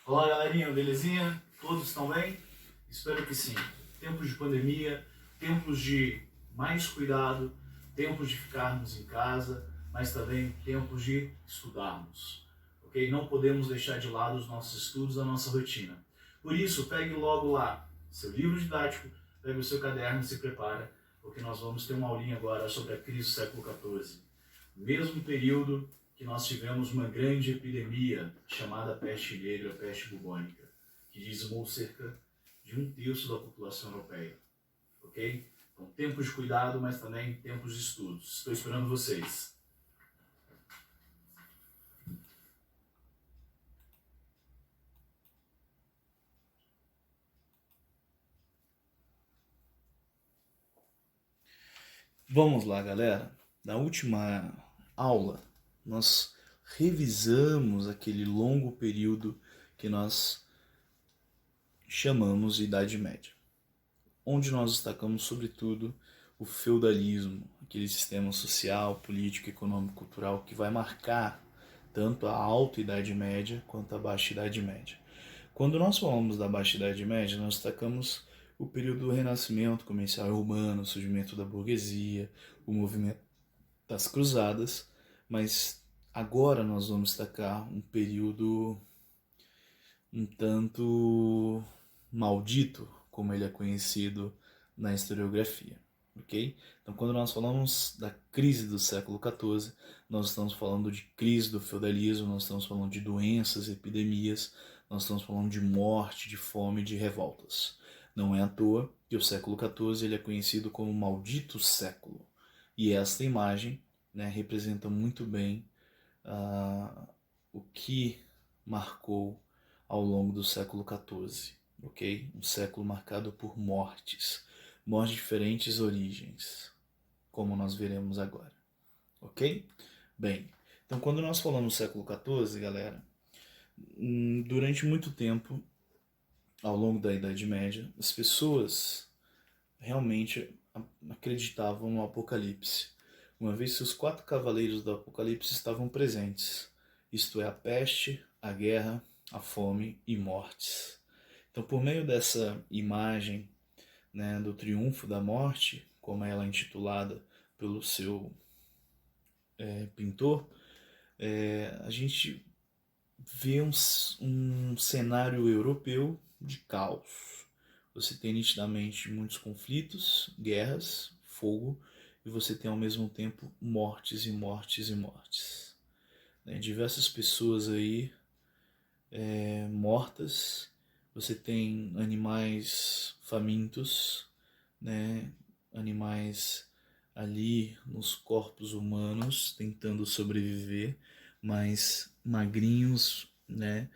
Fala galerinha, belezinha? Todos estão bem? Espero que sim. Tempos de pandemia, tempos de mais cuidado, tempos de ficarmos em casa, mas também tempos de estudarmos. Ok? Não podemos deixar de lado os nossos estudos, a nossa rotina. Por isso, pegue logo lá seu livro didático, pegue o seu caderno e se prepara, porque nós vamos ter uma aulinha agora sobre a crise do século XIV. Mesmo período que nós tivemos uma grande epidemia chamada peste negra, peste bubônica, que dizimou cerca de 1/3 da população europeia. Ok? Então, tempos de cuidado, mas também tempos de estudos. Estou esperando vocês. Vamos lá, galera. Na última aula, nós revisamos aquele longo período que nós chamamos de Idade Média, onde nós destacamos, sobretudo, o feudalismo, aquele sistema social, político, econômico, cultural que vai marcar tanto a Alta Idade Média quanto a Baixa Idade Média. Quando nós falamos da Baixa Idade Média, nós destacamos o período do Renascimento comercial romano, o surgimento da burguesia, o movimento das cruzadas, mas agora nós vamos destacar um período um tanto maldito, como ele é conhecido na historiografia, ok? Então, quando nós falamos da crise do século XIV, nós estamos falando de crise do feudalismo, nós estamos falando de doenças, epidemias, nós estamos falando de morte, de fome, de revoltas. Não é à toa que o século XIV ele é conhecido como o maldito século. E esta imagem, né, representa muito bem o que marcou ao longo do século XIV, ok? Um século marcado por mortes de diferentes origens, como nós veremos agora, ok? Bem, então quando nós falamos do século XIV, galera, durante muito tempo, ao longo da Idade Média, as pessoas realmente acreditavam no Apocalipse, uma vez que os 4 cavaleiros do Apocalipse estavam presentes, isto é, a peste, a guerra, a fome e mortes. Então, por meio dessa imagem, né, do triunfo da morte, como ela é intitulada pelo seu pintor, a gente vê um cenário europeu de caos. Você tem nitidamente muitos conflitos, guerras, fogo, e você tem ao mesmo tempo mortes e mortes e mortes. Diversas pessoas aí mortas, você tem animais famintos, né? Animais ali nos corpos humanos tentando sobreviver, mas magrinhos, né?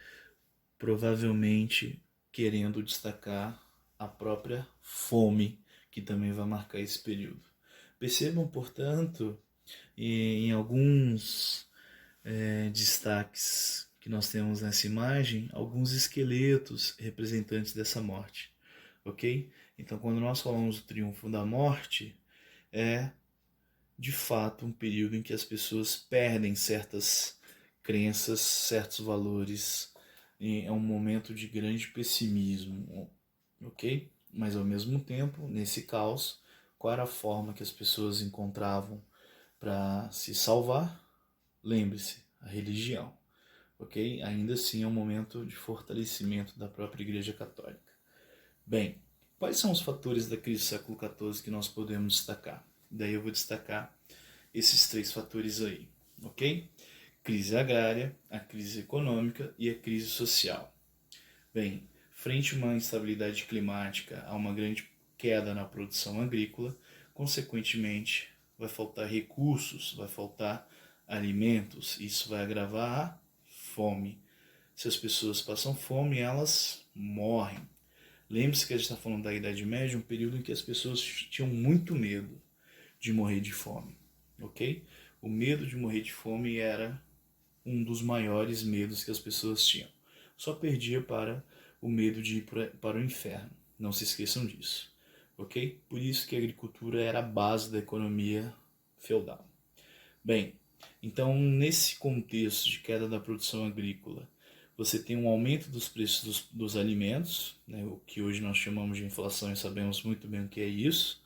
Provavelmente querendo destacar a própria fome, que também vai marcar esse período. Percebam, portanto, em alguns destaques que nós temos nessa imagem, alguns esqueletos representantes dessa morte, ok? Então, quando nós falamos do triunfo da morte, é de fato um período em que as pessoas perdem certas crenças, certos valores, é um momento de grande pessimismo, ok? Mas ao mesmo tempo, nesse caos, qual era a forma que as pessoas encontravam para se salvar? Lembre-se, a religião, ok? Ainda assim é um momento de fortalecimento da própria Igreja Católica. Bem, quais são os fatores da crise do século XIV que nós podemos destacar? Daí eu vou destacar esses 3 fatores aí, ok? Crise agrária, a crise econômica e a crise social. Bem, frente a uma instabilidade climática, a uma grande queda na produção agrícola, consequentemente vai faltar recursos, vai faltar alimentos, isso vai agravar a fome. Se as pessoas passam fome, elas morrem. Lembre-se que a gente está falando da Idade Média, um período em que as pessoas tinham muito medo de morrer de fome, ok? O medo de morrer de fome era um dos maiores medos que as pessoas tinham. Só perdia para o medo de ir para o inferno. Não se esqueçam disso, ok? Por isso que a agricultura era a base da economia feudal. Bem, então nesse contexto de queda da produção agrícola, você tem um aumento dos preços dos alimentos, né, o que hoje nós chamamos de inflação e sabemos muito bem o que é isso.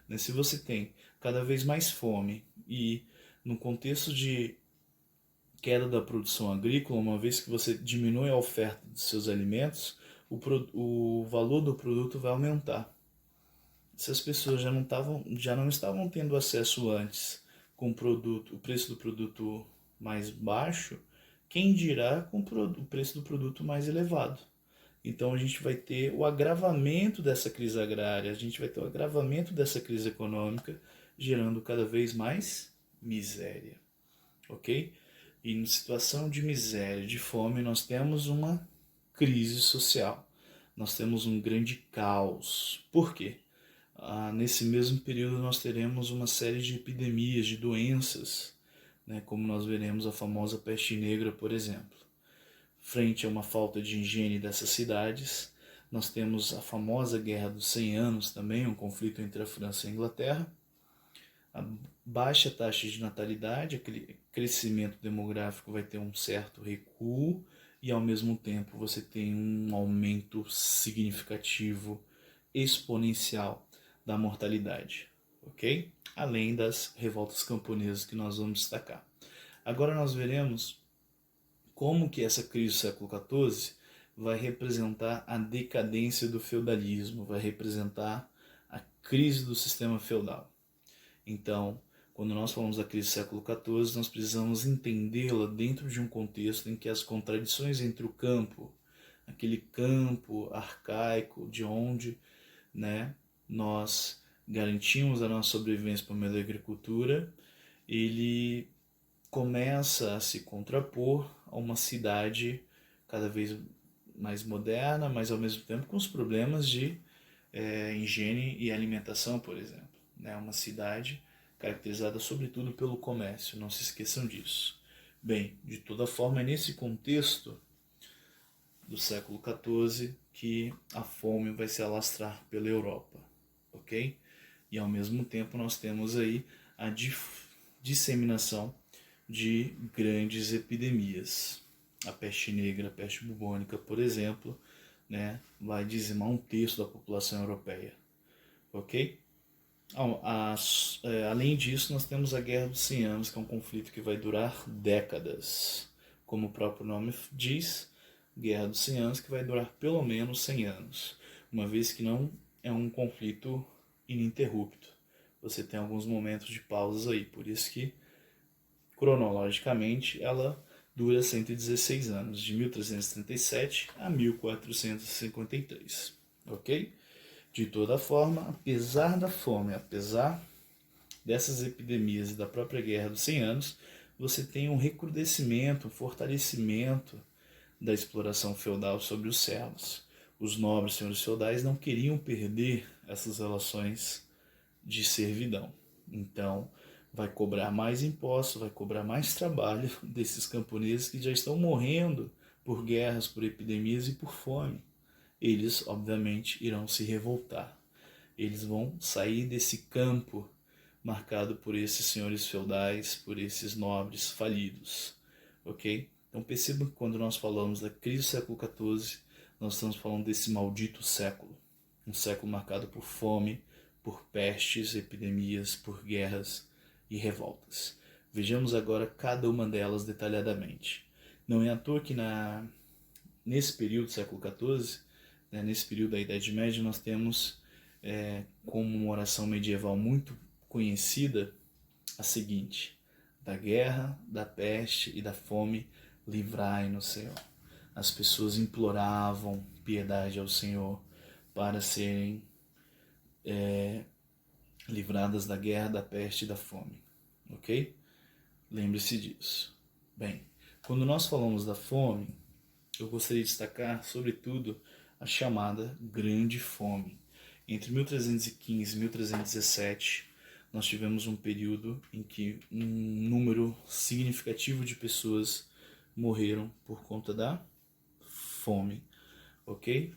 Né? Se você tem cada vez mais fome e no contexto de queda da produção agrícola, uma vez que você diminui a oferta de seus alimentos, o valor do produto vai aumentar. Se as pessoas já não estavam tendo acesso antes com o preço do produto mais baixo, quem dirá com o preço do produto mais elevado. Então a gente vai ter o agravamento dessa crise agrária, a gente vai ter o agravamento dessa crise econômica, gerando cada vez mais miséria, ok? E em situação de miséria, de fome, nós temos uma crise social, nós temos um grande caos. Por quê? Nesse mesmo período nós teremos uma série de epidemias, de doenças, né, como nós veremos a famosa peste negra, por exemplo. Frente a uma falta de higiene dessas cidades, nós temos a famosa Guerra dos 100 Anos também, um conflito entre a França e a Inglaterra, a baixa taxa de natalidade, aquele crescimento demográfico vai ter um certo recuo e ao mesmo tempo você tem um aumento significativo, exponencial da mortalidade, ok? Além das revoltas camponesas que nós vamos destacar. Agora nós veremos como que essa crise do século XIV vai representar a decadência do feudalismo, vai representar a crise do sistema feudal. Então, quando nós falamos da crise do século XIV, nós precisamos entendê-la dentro de um contexto em que as contradições entre o campo, aquele campo arcaico de onde, né, nós garantimos a nossa sobrevivência por meio da agricultura, ele começa a se contrapor a uma cidade cada vez mais moderna, mas ao mesmo tempo com os problemas de higiene e alimentação, por exemplo. Né? Uma cidade caracterizada sobretudo pelo comércio, não se esqueçam disso. Bem, de toda forma, é nesse contexto do século XIV que a fome vai se alastrar pela Europa, ok? E ao mesmo tempo nós temos aí a disseminação de grandes epidemias. A peste negra, a peste bubônica, por exemplo, né, vai dizimar um terço da população europeia, ok? Além disso, nós temos a Guerra dos 100 Anos, que é um conflito que vai durar décadas. Como o próprio nome diz, Guerra dos 100 Anos, que vai durar pelo menos 100 anos, uma vez que não é um conflito ininterrupto. Você tem alguns momentos de pausas aí, por isso que, cronologicamente, ela dura 116 anos, de 1337 a 1453, ok? De toda forma, apesar da fome, apesar dessas epidemias e da própria Guerra dos 100 Anos, você tem um recrudescimento, um fortalecimento da exploração feudal sobre os servos. Os nobres senhores feudais não queriam perder essas relações de servidão. Então, vai cobrar mais impostos, vai cobrar mais trabalho desses camponeses que já estão morrendo por guerras, por epidemias e por fome. Eles, obviamente, irão se revoltar. Eles vão sair desse campo marcado por esses senhores feudais, por esses nobres falidos, ok? Então perceba que quando nós falamos da crise do século XIV, nós estamos falando desse maldito século. Um século marcado por fome, por pestes, epidemias, por guerras e revoltas. Vejamos agora cada uma delas detalhadamente. Não é à toa que nesse período do século XIV, né, nesse período da Idade Média, nós temos como uma oração medieval muito conhecida a seguinte: da guerra, da peste e da fome, livrai-nos, Senhor. As pessoas imploravam piedade ao Senhor para serem livradas da guerra, da peste e da fome, ok? Lembre-se disso. Bem, quando nós falamos da fome, eu gostaria de destacar, sobretudo, a chamada Grande Fome. Entre 1315 e 1317, nós tivemos um período em que um número significativo de pessoas morreram por conta da fome, ok?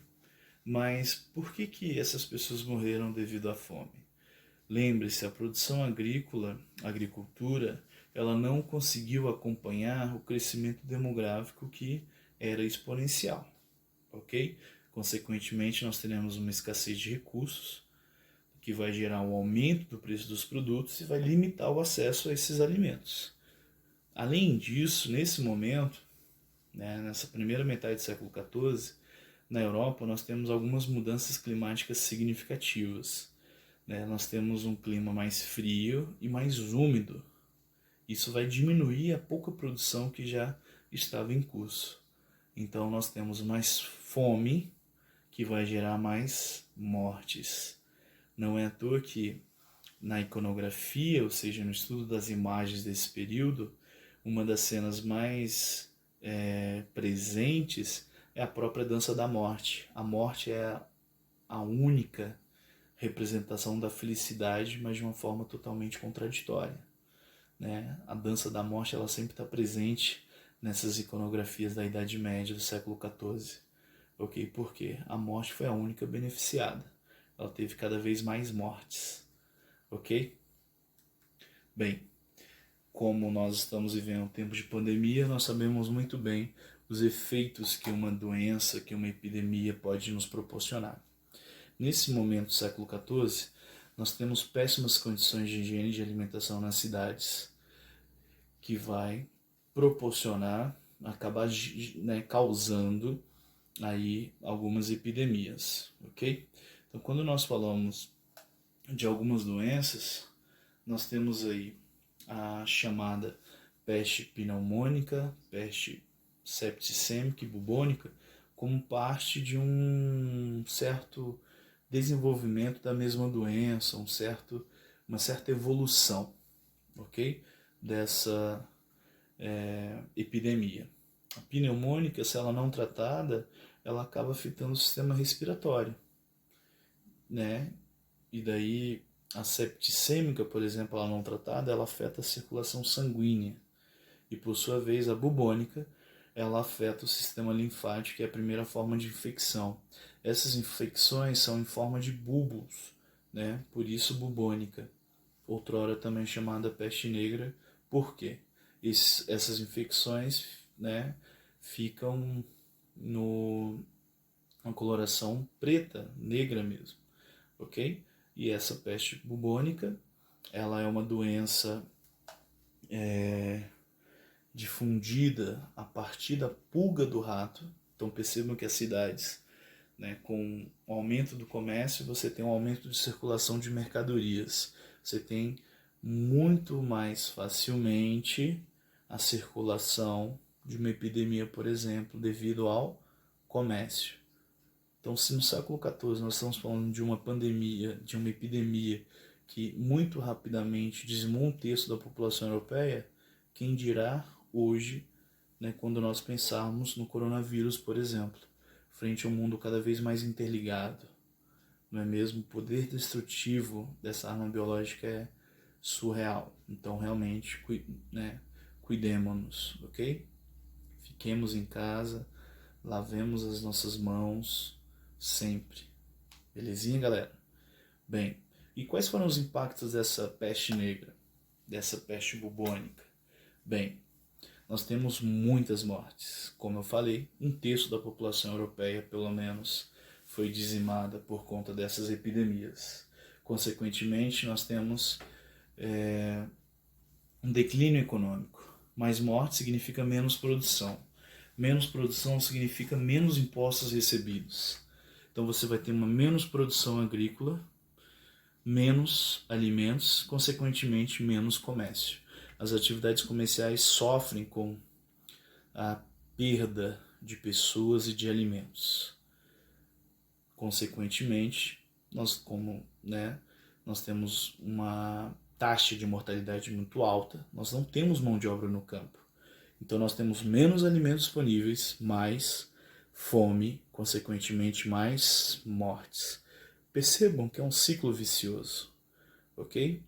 Mas por que essas pessoas morreram devido à fome? Lembre-se, a produção agrícola, a agricultura, ela não conseguiu acompanhar o crescimento demográfico que era exponencial, ok? Consequentemente, nós teremos uma escassez de recursos, que vai gerar um aumento do preço dos produtos e vai limitar o acesso a esses alimentos. Além disso, nesse momento, né, nessa primeira metade do século XIV, na Europa, nós temos algumas mudanças climáticas significativas. Né? Nós temos um clima mais frio e mais úmido. Isso vai diminuir a pouca produção que já estava em curso. Então, nós temos mais fome, que vai gerar mais mortes. Não é à toa que na iconografia, ou seja, no estudo das imagens desse período, uma das cenas mais presentes é a própria dança da morte. A morte é a única representação da felicidade, mas de uma forma totalmente contraditória. Né? A dança da morte ela sempre está presente nessas iconografias da Idade Média do século XIV. Ok? Porque a morte foi a única beneficiada. Ela teve cada vez mais mortes. Ok? Bem, como nós estamos vivendo um tempo de pandemia, nós sabemos muito bem os efeitos que uma doença, que uma epidemia pode nos proporcionar. Nesse momento do século XIV, nós temos péssimas condições de higiene e de alimentação nas cidades, que vai proporcionar, acabar causando aí algumas epidemias, ok? Então, quando nós falamos de algumas doenças, nós temos aí a chamada peste pneumônica, peste septicêmica e bubônica, como parte de um certo desenvolvimento da mesma doença, uma certa evolução, ok? Dessa epidemia. A pneumônica, se ela não tratada, ela acaba afetando o sistema respiratório, né? E daí a septicêmica, por exemplo, ela não tratada, ela afeta a circulação sanguínea. E por sua vez, a bubônica, ela afeta o sistema linfático, que é a primeira forma de infecção. Essas infecções são em forma de bulbos, né? Por isso bubônica. Outrora também chamada peste negra. Por quê? Essas infecções, né, ficam uma coloração preta, negra mesmo, ok? E essa peste bubônica, ela é uma doença difundida a partir da pulga do rato. Então percebam que as cidades, né, com o aumento do comércio, você tem um aumento de circulação de mercadorias. Você tem muito mais facilmente a circulação de uma epidemia, por exemplo, devido ao comércio. Então, se no século XIV nós estamos falando de uma pandemia, de uma epidemia que muito rapidamente dizimou um terço da população europeia, quem dirá hoje, né, quando nós pensarmos no coronavírus, por exemplo, frente a um mundo cada vez mais interligado, não é mesmo? O poder destrutivo dessa arma biológica é surreal. Então, realmente, cuidemos-nos, ok? Fiquemos em casa, lavemos as nossas mãos sempre. Belezinha, galera? Bem, e quais foram os impactos dessa peste negra, dessa peste bubônica? Bem, nós temos muitas mortes. Como eu falei, um terço da população europeia, pelo menos, foi dizimada por conta dessas epidemias. Consequentemente, nós temos um declínio econômico. Mais morte significa menos produção. Menos produção significa menos impostos recebidos. Então você vai ter uma menos produção agrícola, menos alimentos, consequentemente menos comércio. As atividades comerciais sofrem com a perda de pessoas e de alimentos. Consequentemente, nós temos uma taxa de mortalidade muito alta, nós não temos mão de obra no campo. Então nós temos menos alimentos disponíveis, mais fome, consequentemente mais mortes. Percebam que é um ciclo vicioso, ok?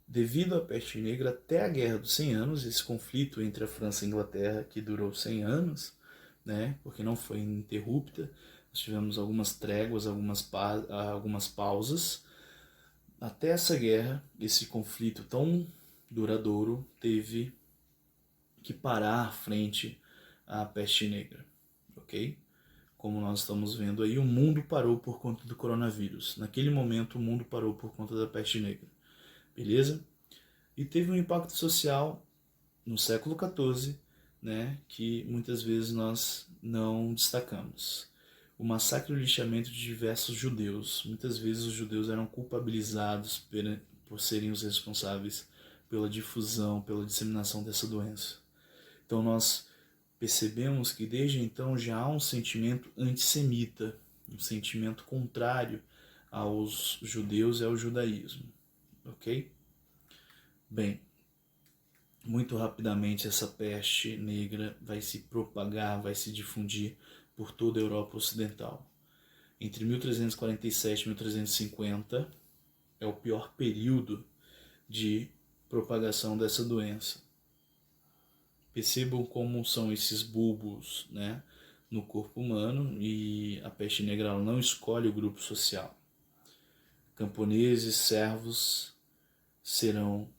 Devido à peste negra, até a Guerra dos 100 Anos, esse conflito entre a França e a Inglaterra que durou 100 anos, né, porque não foi ininterrupta, nós tivemos algumas tréguas, algumas pausas. Até essa guerra, esse conflito tão duradouro, teve que parar frente à peste negra. ok? Como nós estamos vendo aí, o mundo parou por conta do coronavírus. Naquele momento, o mundo parou por conta da peste negra, beleza? E teve um impacto social no século XIV, né, que muitas vezes nós não destacamos. O massacre e o lixamento de diversos judeus. Muitas vezes os judeus eram culpabilizados por serem os responsáveis pela difusão, pela disseminação dessa doença. Então nós percebemos que desde então já há um sentimento antissemita, um sentimento contrário aos judeus e ao judaísmo, ok? Bem, muito rapidamente essa peste negra vai se propagar, vai se difundir por toda a Europa Ocidental. Entre 1347 e 1350 é o pior período de propagação dessa doença. Percebam como são esses bulbos, né, no corpo humano, e a peste negra ela não escolhe o grupo social. Camponeses, servos serão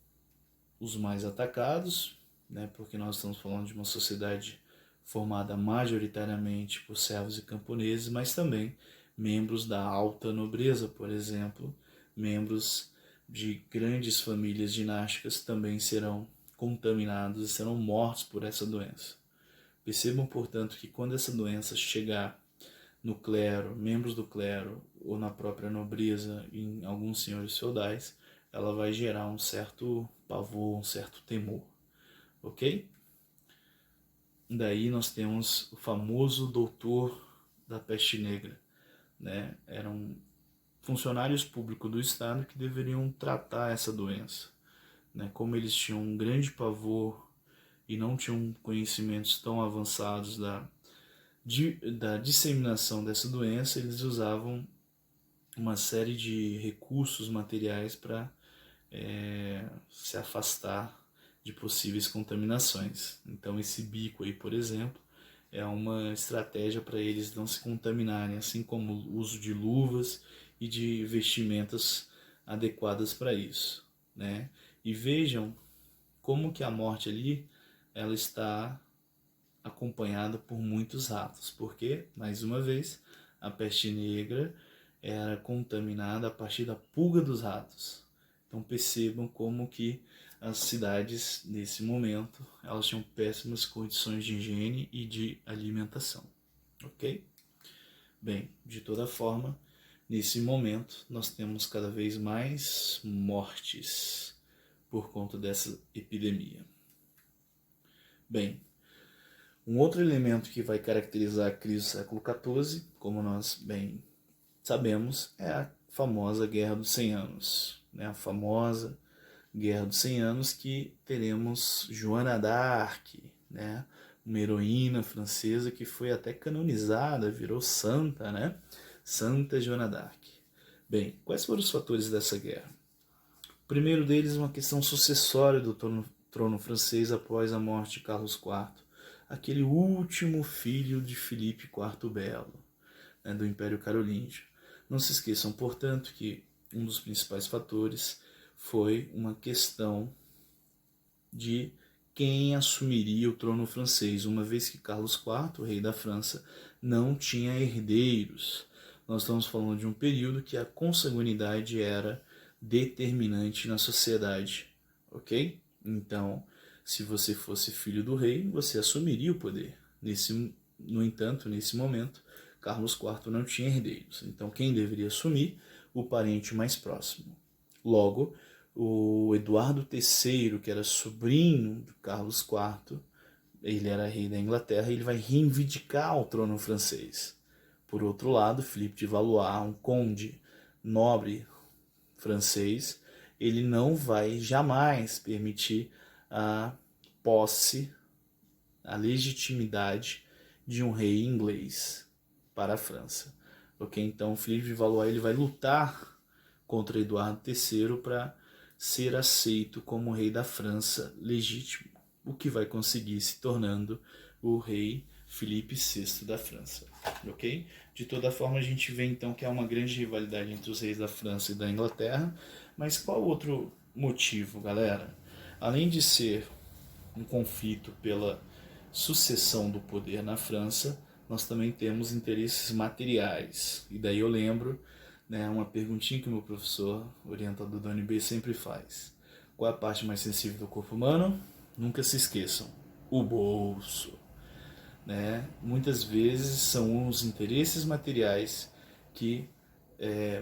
os mais atacados, né, porque nós estamos falando de uma sociedade formada majoritariamente por servos e camponeses, mas também membros da alta nobreza, por exemplo, membros de grandes famílias dinásticas também serão contaminados e serão mortos por essa doença. Percebam, portanto, que quando essa doença chegar no clero, membros do clero ou na própria nobreza, em alguns senhores feudais, ela vai gerar um certo pavor, um certo temor, ok? Daí nós temos o famoso doutor da peste negra, né? Eram funcionários públicos do Estado que deveriam tratar essa doença, né? Como eles tinham um grande pavor e não tinham conhecimentos tão avançados da disseminação dessa doença, eles usavam uma série de recursos materiais para se afastar de possíveis contaminações. Então esse bico aí, por exemplo, é uma estratégia para eles não se contaminarem, assim como o uso de luvas e de vestimentas adequadas para isso, né? E vejam como que a morte ali ela está acompanhada por muitos ratos, porque, mais uma vez, a peste negra era contaminada a partir da pulga dos ratos. Então percebam como que as cidades, nesse momento, elas tinham péssimas condições de higiene e de alimentação, ok? Bem, de toda forma, nesse momento, nós temos cada vez mais mortes por conta dessa epidemia. Bem, um outro elemento que vai caracterizar a crise do século XIV, como nós bem sabemos, é a famosa Guerra dos 100 Anos. Né? A famosa Guerra dos 100 Anos que teremos Joana d'Arc, né? Uma heroína francesa que foi até canonizada, virou santa, né? Santa Joana d'Arc. Bem, quais foram os fatores dessa guerra? O primeiro deles é uma questão sucessória do trono francês após a morte de Carlos IV, aquele último filho de Filipe IV o Belo, né, do Império Carolíngio. Não se esqueçam, portanto, que um dos principais fatores foi uma questão de quem assumiria o trono francês, uma vez que Carlos IV, o rei da França, não tinha herdeiros. Nós estamos falando de um período que a consanguinidade era determinante na sociedade, ok? Então, se você fosse filho do rei, você assumiria o poder. No entanto, nesse momento, Carlos IV não tinha herdeiros. Então, quem deveria assumir? O parente mais próximo. Logo, o Eduardo III, que era sobrinho de Carlos IV, ele era rei da Inglaterra, ele vai reivindicar o trono francês. Por outro lado, Philippe de Valois, um conde nobre francês, ele não vai jamais permitir a posse, a legitimidade de um rei inglês para a França. Ok? Então, Philippe de Valois ele vai lutar contra Eduardo III para ser aceito como rei da França legítimo, o que vai conseguir se tornando o rei Filipe VI da França, ok? De toda forma, a gente vê então que há uma grande rivalidade entre os reis da França e da Inglaterra, mas qual outro motivo, galera? Além de ser um conflito pela sucessão do poder na França, nós também temos interesses materiais. E daí eu lembro, né, uma perguntinha que o meu professor orientador da UNB sempre faz. Qual é a parte mais sensível do corpo humano? Nunca se esqueçam, o bolso. Né? Muitas vezes são os interesses materiais que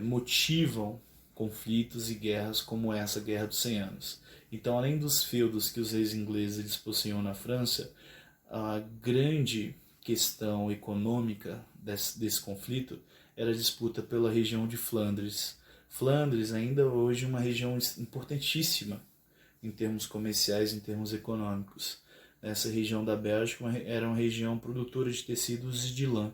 motivam conflitos e guerras como essa Guerra dos 100 Anos. Então, além dos feudos que os reis ingleses eles possuíam na França, a grande questão econômica desse conflito era a disputa pela região de Flandres. Flandres ainda hoje é uma região importantíssima em termos comerciais, em termos econômicos. Essa região da Bélgica era uma região produtora de tecidos e de lã.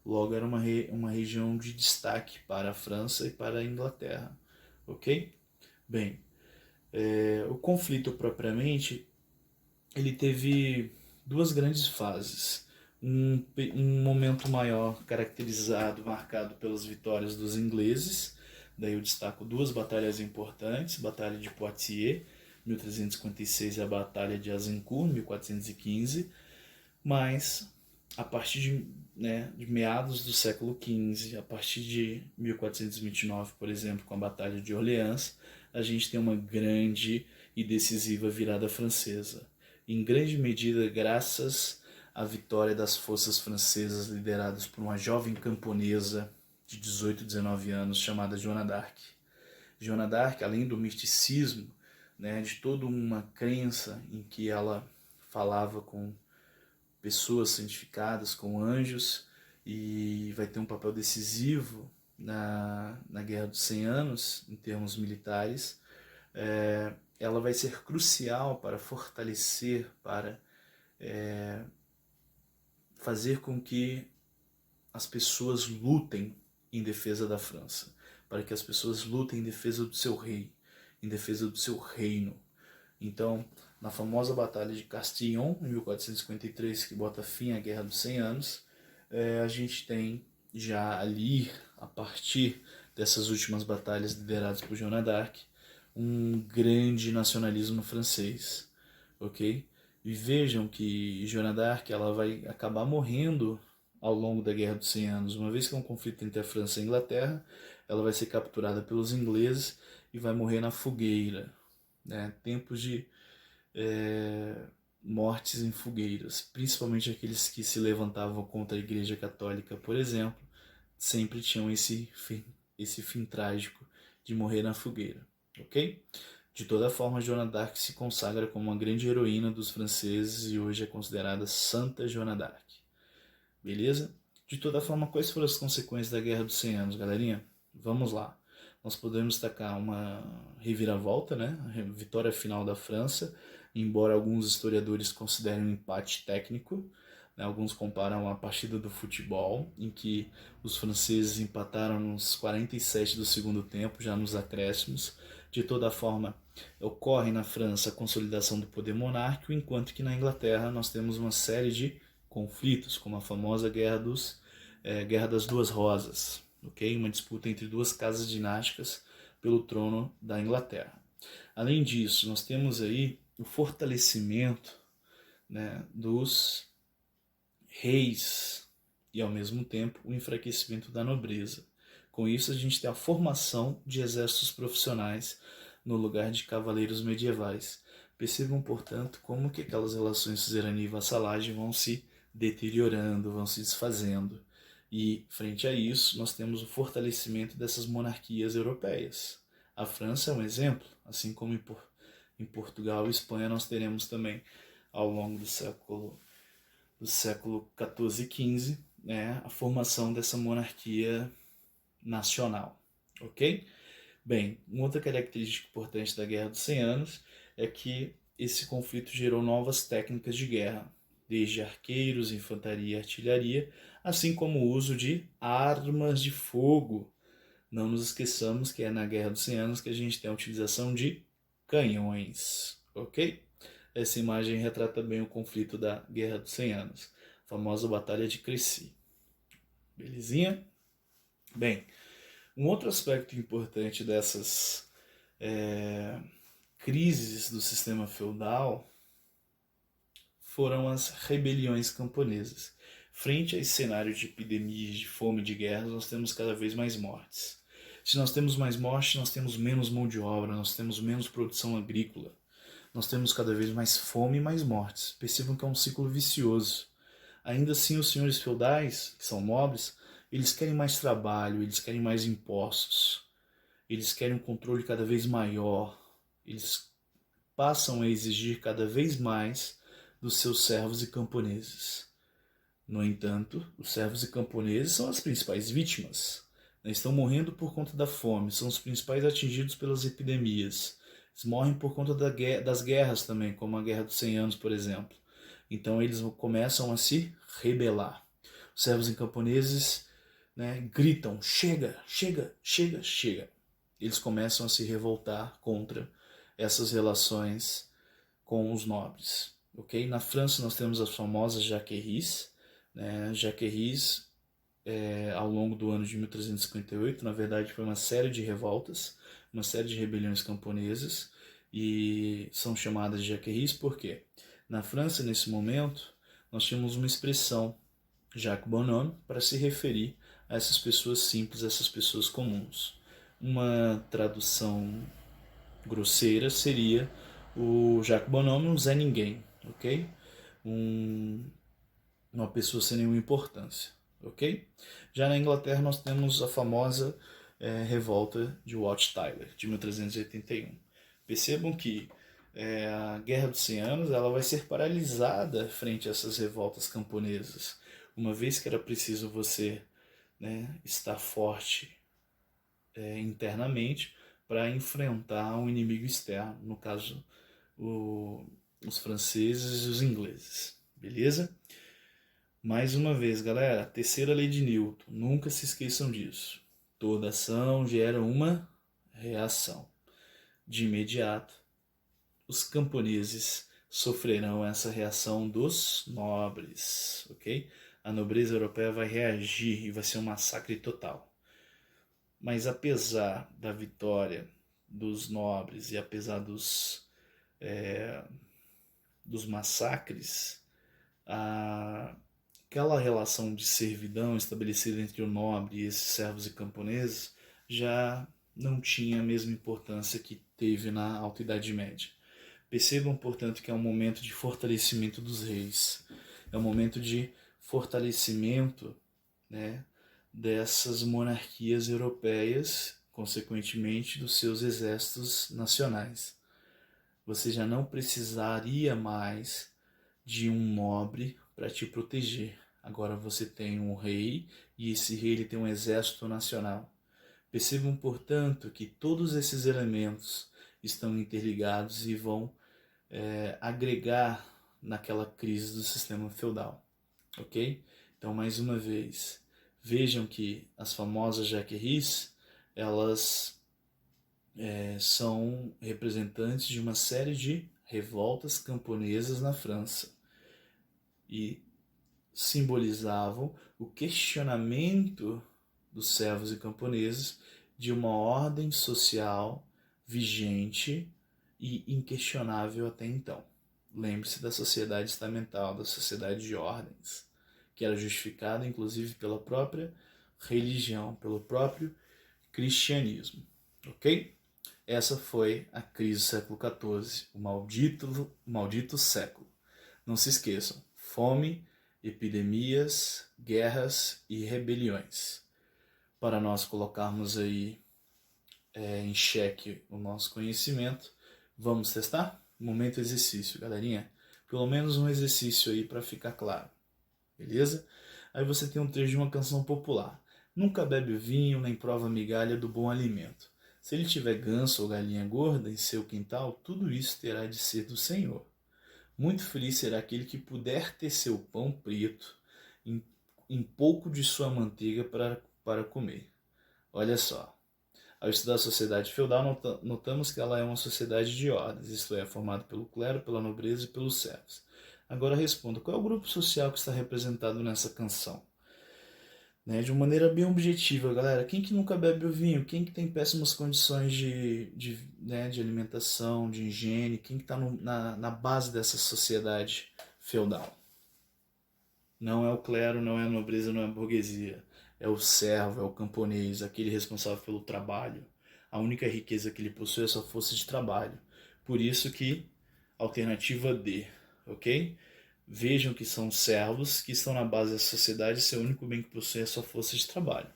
Logo, era uma região de destaque para a França e para a Inglaterra. Ok? Bem, o conflito propriamente, ele teve duas grandes fases. Um momento maior caracterizado, marcado pelas vitórias dos ingleses. Daí eu destaco duas batalhas importantes, Batalha de Poitiers, 1356, e a Batalha de Azincourt, 1415, mas a partir de meados do século XV, a partir de 1429, por exemplo, com a Batalha de Orleans, a gente tem uma grande e decisiva virada francesa. Em grande medida, graças à vitória das forças francesas lideradas por uma jovem camponesa de 18, 19 anos chamada Joana d'Arc. Joana d'Arc, além do misticismo, né, de toda uma crença em que ela falava com pessoas santificadas, com anjos, e vai ter um papel decisivo na Guerra dos 100 Anos, em termos militares. Ela vai ser crucial para fortalecer, para fazer com que as pessoas lutem em defesa da França, para que as pessoas lutem em defesa do seu rei, em defesa do seu reino. Então, na famosa Batalha de Castillon, em 1453, que bota fim à Guerra dos 100 Anos, a gente tem já ali, a partir dessas últimas batalhas lideradas por Joana d'Arc, um grande nacionalismo francês, ok? E vejam que Joana d'Arc ela vai acabar morrendo ao longo da Guerra dos 100 Anos. Uma vez que é um conflito entre a França e a Inglaterra, ela vai ser capturada pelos ingleses e vai morrer na fogueira. Né? Tempos de mortes em fogueiras, principalmente aqueles que se levantavam contra a Igreja Católica, por exemplo, sempre tinham esse fim trágico de morrer na fogueira, ok? De toda forma, Joana d'Arc se consagra como uma grande heroína dos franceses e hoje é considerada Santa Joana d'Arc. Beleza? De toda forma, quais foram as consequências da Guerra dos 100 Anos, galerinha? Vamos lá. Nós podemos destacar uma reviravolta, né? A vitória final da França, embora alguns historiadores considerem um empate técnico. Né? Alguns comparam a partida do futebol, em que os franceses empataram nos 47 do segundo tempo, já nos acréscimos. De toda forma, ocorre na França a consolidação do poder monárquico, enquanto que na Inglaterra nós temos uma série de conflitos, como a famosa Guerra das Duas Rosas, okay? Uma disputa entre duas casas dinásticas pelo trono da Inglaterra. Além disso, nós temos aí o fortalecimento, né, dos reis e, ao mesmo tempo, o enfraquecimento da nobreza. Com isso, a gente tem a formação de exércitos profissionais no lugar de cavaleiros medievais. Percebam, portanto, como que aquelas relações suzerania e vassalagem vão se deteriorando, vão se desfazendo. E, frente a isso, nós temos o fortalecimento dessas monarquias europeias. A França é um exemplo, assim como em Portugal e Espanha nós teremos também, ao longo do século XIV e XV, né, a formação dessa monarquia nacional. Ok? Bem, uma outra característica importante da Guerra dos 100 Anos é que esse conflito gerou novas técnicas de guerra, desde arqueiros, infantaria e artilharia, assim como o uso de armas de fogo. Não nos esqueçamos que é na Guerra dos 100 Anos que a gente tem a utilização de canhões, ok? Essa imagem retrata bem o conflito da Guerra dos 100 Anos, a famosa Batalha de Crécy. Belezinha? Bem, um outro aspecto importante dessas crises do sistema feudal foram as rebeliões camponesas. Frente a esse cenário de epidemias, de fome, de guerras, nós temos cada vez mais mortes. Se nós temos mais mortes, nós temos menos mão de obra, nós temos menos produção agrícola. Nós temos cada vez mais fome e mais mortes. Percebam que é um ciclo vicioso. Ainda assim, os senhores feudais, que são nobres, eles querem mais trabalho, eles querem mais impostos, eles querem um controle cada vez maior, eles passam a exigir cada vez mais dos seus servos e camponeses. No entanto, os servos e camponeses são as principais vítimas. Estão morrendo por conta da fome, são os principais atingidos pelas epidemias. Eles morrem por conta das guerras também, como a Guerra dos 100 Anos, por exemplo. Então eles começam a se rebelar. Os servos e camponeses, né, gritam, chega, chega, chega, chega. Eles começam a se revoltar contra essas relações com os nobres. Okay? Na França nós temos as famosas Jacqueries. Né? Jacqueries, ao longo do ano de 1358, na verdade foi uma série de revoltas, uma série de rebeliões camponesas, e são chamadas de Jacqueries porque na França, nesse momento, nós tínhamos uma expressão, Jacques Bonhomme, para se referir a essas pessoas simples, a essas pessoas comuns. Uma tradução grosseira seria o Jacques Bonhomme, um Zé Ninguém, ok? Uma pessoa sem nenhuma importância, ok? Já na Inglaterra nós temos a famosa revolta de Wat Tyler, de 1381. Percebam que a Guerra dos 100 Anos ela vai ser paralisada frente a essas revoltas camponesas, uma vez que era preciso você, né, estar forte internamente para enfrentar um inimigo externo, no caso os franceses e os ingleses, beleza? Mais uma vez, galera, a terceira lei de Newton, nunca se esqueçam disso. Toda ação gera uma reação. De imediato, os camponeses sofrerão essa reação dos nobres, ok? A nobreza europeia vai reagir e vai ser um massacre total. Mas apesar da vitória dos nobres e apesar dos massacres, aquela relação de servidão estabelecida entre o nobre e esses servos e camponeses já não tinha a mesma importância que teve na Alta Idade Média. Percebam, portanto, que é um momento de fortalecimento dos reis. É um momento de fortalecimento, né, dessas monarquias europeias, consequentemente dos seus exércitos nacionais. Você já não precisaria mais de um nobre para te proteger. Agora você tem um rei e esse rei ele tem um exército nacional. Percebam, portanto, que todos esses elementos estão interligados e vão agregar naquela crise do sistema feudal, ok? Então, mais uma vez, vejam que as famosas Jacqueries, elas são representantes de uma série de revoltas camponesas na França e simbolizavam o questionamento dos servos e camponeses de uma ordem social vigente e inquestionável até então. Lembre-se da sociedade estamental, da sociedade de ordens, que era justificada inclusive pela própria religião, pelo próprio cristianismo. Ok? Essa foi a crise do século XIV, o maldito século. Não se esqueçam, fome, epidemias, guerras e rebeliões. Para nós colocarmos aí em xeque o nosso conhecimento, vamos testar? Momento exercício, galerinha. Pelo menos um exercício aí para ficar claro, beleza? Aí você tem um trecho de uma canção popular. Nunca bebe o vinho, nem prova migalha do bom alimento. Se ele tiver ganso ou galinha gorda em seu quintal, tudo isso terá de ser do Senhor. Muito feliz será aquele que puder ter seu pão preto em pouco de sua manteiga para comer. Olha só. Ao estudar a sociedade feudal, notamos que ela é uma sociedade de ordens, isto é, formada pelo clero, pela nobreza e pelos servos. Agora responda, qual é o grupo social que está representado nessa canção? Né, de uma maneira bem objetiva, galera. Quem que nunca bebe o vinho? Quem que tem péssimas condições de alimentação, de higiene? Quem que está na base dessa sociedade feudal? Não é o clero, não é a nobreza, não é a burguesia. É o servo, é o camponês, aquele responsável pelo trabalho. A única riqueza que ele possui é sua força de trabalho. Por isso que, alternativa D, ok? Vejam que são servos que estão na base da sociedade e seu único bem que possui é sua força de trabalho.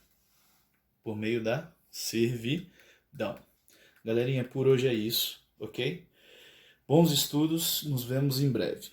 Por meio da servidão. Galerinha, por hoje é isso, ok? Bons estudos, nos vemos em breve.